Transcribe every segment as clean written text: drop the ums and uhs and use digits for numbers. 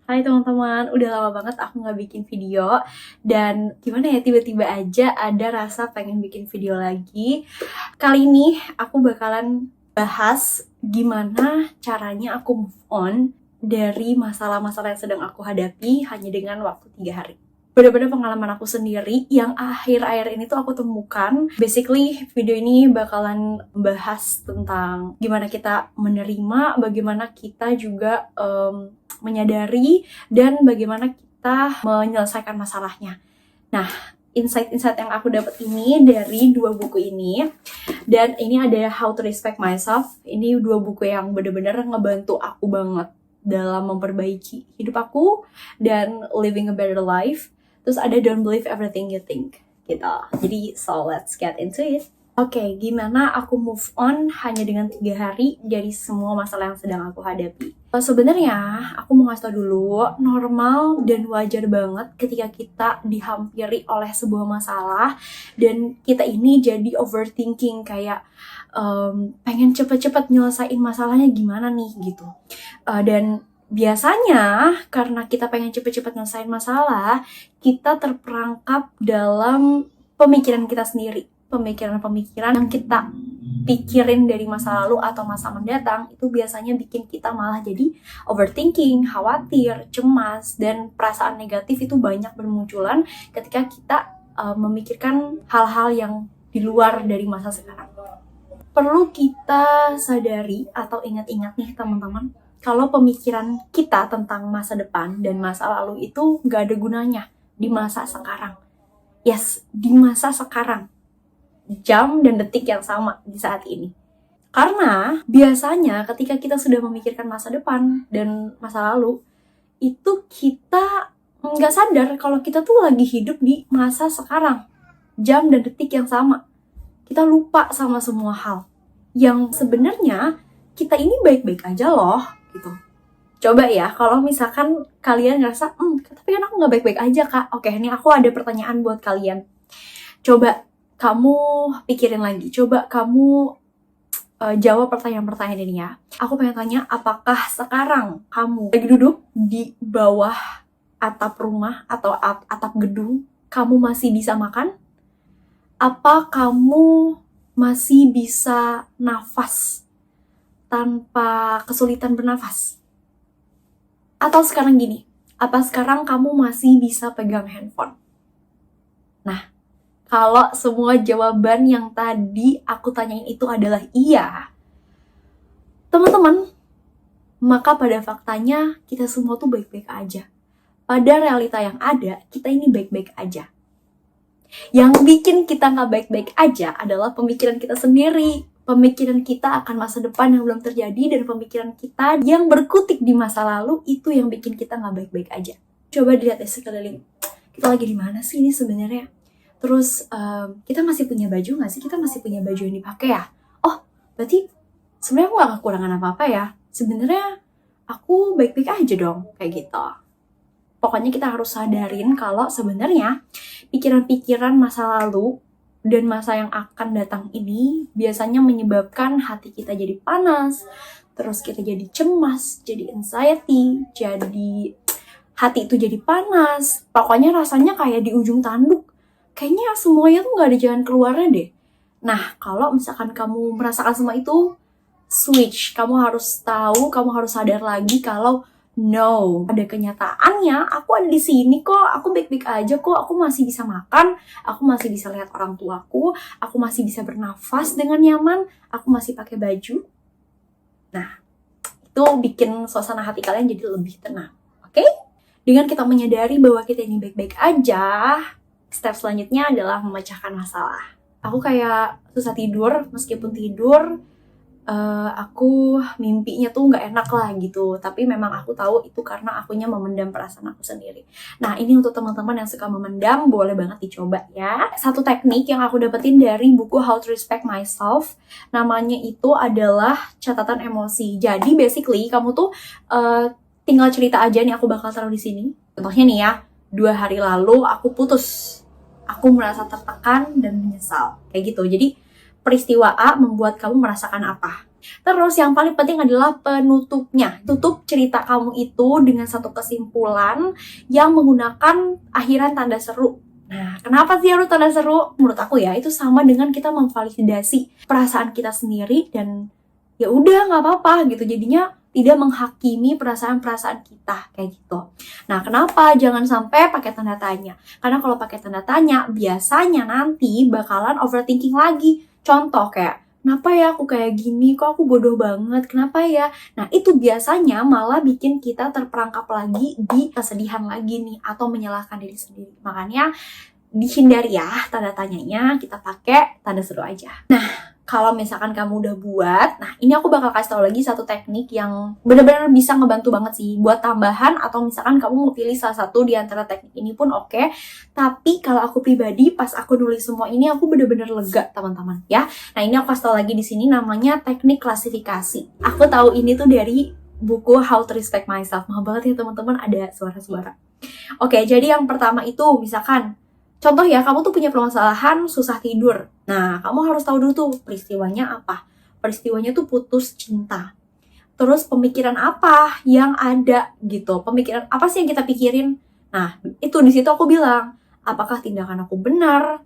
Hai teman-teman, udah lama banget aku nggak bikin video. Dan gimana ya, tiba-tiba aja ada rasa pengen bikin video lagi. Kali ini aku bakalan bahas gimana caranya aku move on dari masalah-masalah yang sedang aku hadapi hanya dengan waktu 3 hari. Bener-bener pengalaman aku sendiri yang akhir-akhir ini tuh aku temukan. Basically, video ini bakalan bahas tentang gimana kita menerima, bagaimana kita juga menyadari, dan bagaimana kita menyelesaikan masalahnya. Nah, insight-insight yang aku dapat ini dari 2 buku ini. Dan ini ada How to Respect Myself. Ini 2 buku yang bener-bener ngebantu aku banget dalam memperbaiki hidup aku dan living a better life. Terus ada Don't Believe Everything You Think gitu. Jadi so let's get into it. Oke, gimana aku move on hanya dengan 3 hari dari semua masalah yang sedang aku hadapi. Sebenarnya aku mau ngasih tau dulu, normal dan wajar banget ketika kita dihampiri oleh sebuah masalah dan kita ini jadi overthinking, kayak pengen cepet-cepet nyelesain masalahnya gimana nih gitu. Dan biasanya karena kita pengen cepet-cepet nyelesain masalah, kita terperangkap dalam pemikiran kita sendiri. Pemikiran-pemikiran yang kita pikirin dari masa lalu atau masa mendatang itu biasanya bikin kita malah jadi overthinking, khawatir, cemas, dan perasaan negatif itu banyak bermunculan ketika kita memikirkan hal-hal yang di luar dari masa sekarang. Perlu kita sadari atau ingat-ingat nih teman-teman, kalau pemikiran kita tentang masa depan dan masa lalu itu gak ada gunanya di masa sekarang. Yes, di masa sekarang. Jam dan detik yang sama di saat ini. Karena biasanya ketika kita sudah memikirkan masa depan dan masa lalu, itu kita nggak sadar kalau kita tuh lagi hidup di masa sekarang. Jam dan detik yang sama. Kita lupa sama semua hal. Yang sebenarnya kita ini baik-baik aja loh, gitu. Coba ya, kalau misalkan kalian ngerasa, tapi kan aku nggak baik-baik aja kak. Oke, ini aku ada pertanyaan buat kalian. Coba kamu pikirin lagi, coba kamu jawab pertanyaan-pertanyaan ini ya. Aku pengen tanya, apakah sekarang kamu lagi duduk di bawah atap rumah atau atap gedung, kamu masih bisa makan? Apa kamu masih bisa nafas tanpa kesulitan bernafas? Atau sekarang gini, apa sekarang kamu masih bisa pegang handphone? Nah, kalau semua jawaban yang tadi aku tanyain itu adalah iya, teman-teman, maka pada faktanya kita semua tuh baik-baik aja. Pada realita yang ada, kita ini baik-baik aja. Yang bikin kita gak baik-baik aja adalah pemikiran kita sendiri. Pemikiran kita akan masa depan yang belum terjadi, dan pemikiran kita yang berkutik di masa lalu itu yang bikin kita gak baik-baik aja. Coba dilihat deh sekeliling. Kita lagi di mana sih ini sebenarnya? Terus kita masih punya baju nggak sih? Kita masih punya baju yang dipakai ya? Oh, berarti sebenarnya aku nggak kekurangan apa-apa ya? Sebenarnya aku baik-baik aja dong, kayak gitu. Pokoknya kita harus sadarin kalau sebenarnya pikiran-pikiran masa lalu dan masa yang akan datang ini biasanya menyebabkan hati kita jadi panas, terus kita jadi cemas, jadi anxiety, jadi hati itu jadi panas. Pokoknya rasanya kayak di ujung tanduk. Kayaknya semuanya tuh gak ada jalan keluarnya deh. Nah, kalau misalkan kamu merasakan semua itu, switch. Kamu harus tahu, kamu harus sadar lagi kalau no, ada kenyataannya, aku ada di sini kok, aku baik-baik aja kok, aku masih bisa makan, aku masih bisa lihat orang tuaku, aku masih bisa bernafas dengan nyaman, aku masih pakai baju. Nah, itu bikin suasana hati kalian jadi lebih tenang, oke? Dengan kita menyadari bahwa kita ini baik-baik aja, step selanjutnya adalah memecahkan masalah. Aku kayak susah tidur, meskipun tidur, aku mimpinya tuh nggak enak lah gitu. Tapi memang aku tahu itu karena akunya memendam perasaan aku sendiri. Nah, ini untuk teman-teman yang suka memendam, boleh banget dicoba ya. Satu teknik yang aku dapetin dari buku How to Respect Myself, namanya itu adalah catatan emosi. Jadi basically kamu tuh tinggal cerita aja nih, aku bakal taruh di sini. Contohnya nih ya, 2 hari lalu aku putus. Aku merasa tertekan dan menyesal. Kayak gitu. Jadi peristiwa A membuat kamu merasakan apa. Terus yang paling penting adalah penutupnya. Tutup cerita kamu itu dengan satu kesimpulan yang menggunakan akhiran tanda seru. Nah, kenapa sih harus tanda seru? Menurut aku ya, itu sama dengan kita memvalidasi perasaan kita sendiri dan ya udah nggak apa-apa gitu. Jadinya tidak menghakimi perasaan-perasaan kita kayak gitu. Nah, kenapa jangan sampai pakai tanda tanya? Karena kalau pakai tanda tanya, biasanya nanti bakalan overthinking lagi. Contoh kayak, kenapa ya aku kayak gini? Kok aku bodoh banget? Kenapa ya? Nah, itu biasanya malah bikin kita terperangkap lagi di kesedihan lagi nih, atau menyalahkan diri sendiri. Makanya dihindari ya tanda tanyanya, kita pakai tanda seru aja. Nah, kalau misalkan kamu udah buat, nah ini aku bakal kasih tau lagi satu teknik yang benar-benar bisa ngebantu banget sih buat tambahan, atau misalkan kamu mau pilih salah satu di antara teknik ini pun oke. Tapi kalau aku pribadi pas aku nulis semua ini aku benar-benar lega teman-teman ya. Nah ini aku kasih tau lagi di sini, namanya teknik klasifikasi. Aku tahu ini tuh dari buku How to Respect Myself. Mahal banget ya teman-teman, ada suara-suara. Oke, jadi yang pertama itu misalkan contoh ya, kamu tuh punya permasalahan susah tidur. Nah, kamu harus tahu dulu tuh peristiwanya apa. Peristiwanya tuh putus cinta. Terus pemikiran apa yang ada gitu. Pemikiran apa sih yang kita pikirin? Nah, itu di situ aku bilang, apakah tindakan aku benar?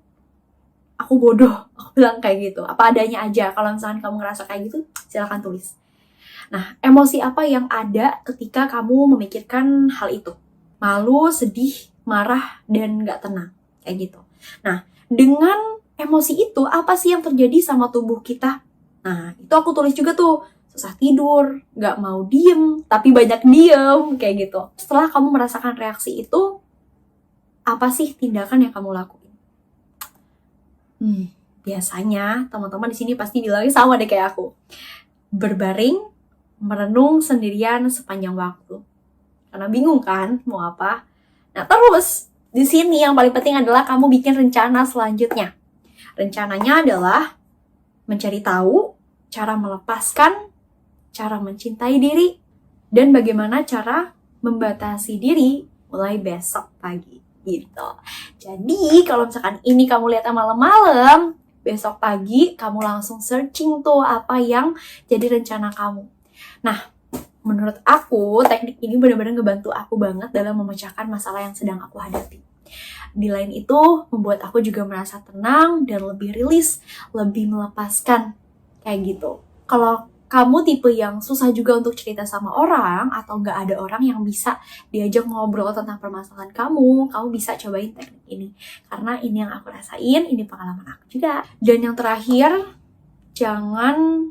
Aku bodoh. Aku bilang kayak gitu. Apa adanya aja. Kalau misalkan kamu ngerasa kayak gitu, silakan tulis. Nah, emosi apa yang ada ketika kamu memikirkan hal itu? Malu, sedih, marah, dan nggak tenang. Kayak gitu. Nah, dengan emosi itu, apa sih yang terjadi sama tubuh kita? Nah, itu aku tulis juga tuh. Susah tidur, gak mau diem, tapi banyak diem, kayak gitu. Setelah kamu merasakan reaksi itu, apa sih tindakan yang kamu lakuin? Biasanya, teman-teman di sini pasti bilangnya sama deh kayak aku. Berbaring, merenung sendirian sepanjang waktu. Karena bingung kan, mau apa? Nah, terus di sini yang paling penting adalah kamu bikin rencana selanjutnya. Rencananya adalah mencari tahu, cara melepaskan, cara mencintai diri, dan bagaimana cara membatasi diri mulai besok pagi gitu. Jadi kalau misalkan ini kamu lihatnya malam-malam, besok pagi kamu langsung searching tuh apa yang jadi rencana kamu. Nah, menurut aku, teknik ini benar-benar ngebantu aku banget dalam memecahkan masalah yang sedang aku hadapi. Di lain itu, membuat aku juga merasa tenang dan lebih rilis, lebih melepaskan, kayak gitu. Kalau kamu tipe yang susah juga untuk cerita sama orang, atau nggak ada orang yang bisa diajak ngobrol tentang permasalahan kamu bisa cobain teknik ini. Karena ini yang aku rasain, ini pengalaman aku juga. Dan yang terakhir, jangan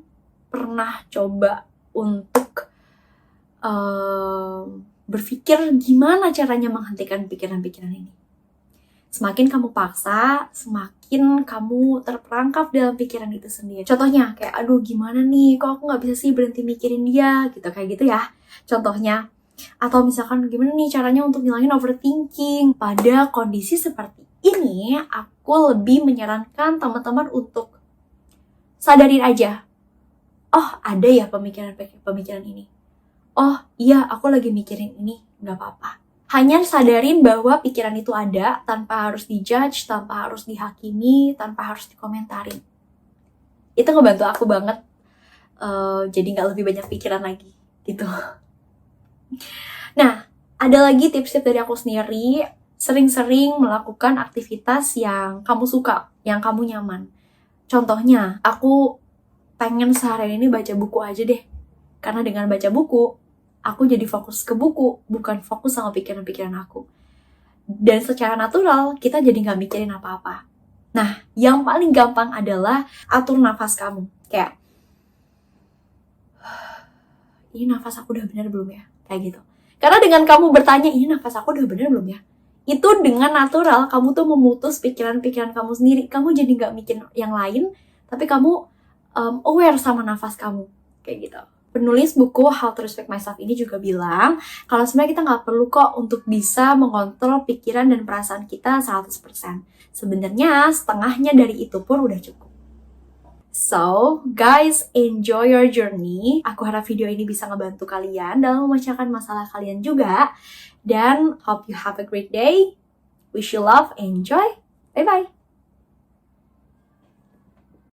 pernah coba untuk berpikir gimana caranya menghentikan pikiran-pikiran ini. Semakin kamu paksa, semakin kamu terperangkap dalam pikiran itu sendiri. Contohnya kayak, aduh gimana nih, kok aku gak bisa sih berhenti mikirin dia, gitu kayak gitu ya. Contohnya. Atau misalkan gimana nih caranya untuk ngilangin overthinking. Pada kondisi seperti ini, aku lebih menyarankan teman-teman untuk sadarin aja. Oh, ada ya pemikiran ini. Oh iya, aku lagi mikirin ini, gak apa-apa. Hanya sadarin bahwa pikiran itu ada, tanpa harus dijudge, tanpa harus dihakimi, tanpa harus dikomentarin. Itu ngebantu aku banget, jadi gak lebih banyak pikiran lagi, gitu. Nah, ada lagi tips-tips dari aku sendiri, sering-sering melakukan aktivitas yang kamu suka, yang kamu nyaman. Contohnya, aku pengen seharian ini baca buku aja deh. Karena dengan baca buku, aku jadi fokus ke buku, bukan fokus sama pikiran-pikiran aku. Dan secara natural, kita jadi gak mikirin apa-apa. Nah, yang paling gampang adalah atur nafas kamu. Kayak, ini nafas aku udah benar belum ya? Kayak gitu. Karena dengan kamu bertanya, ini nafas aku udah benar belum ya? Itu dengan natural, kamu tuh memutus pikiran-pikiran kamu sendiri. Kamu jadi gak mikir yang lain, tapi kamu aware sama nafas kamu. Kayak gitu. Penulis buku How to Respect Myself ini juga bilang kalau sebenarnya kita nggak perlu kok untuk bisa mengontrol pikiran dan perasaan kita 100%. Sebenarnya setengahnya dari itu pun udah cukup. So, guys, enjoy your journey. Aku harap video ini bisa ngebantu kalian dalam memecahkan masalah kalian juga. Dan hope you have a great day. Wish you love and joy. Bye-bye.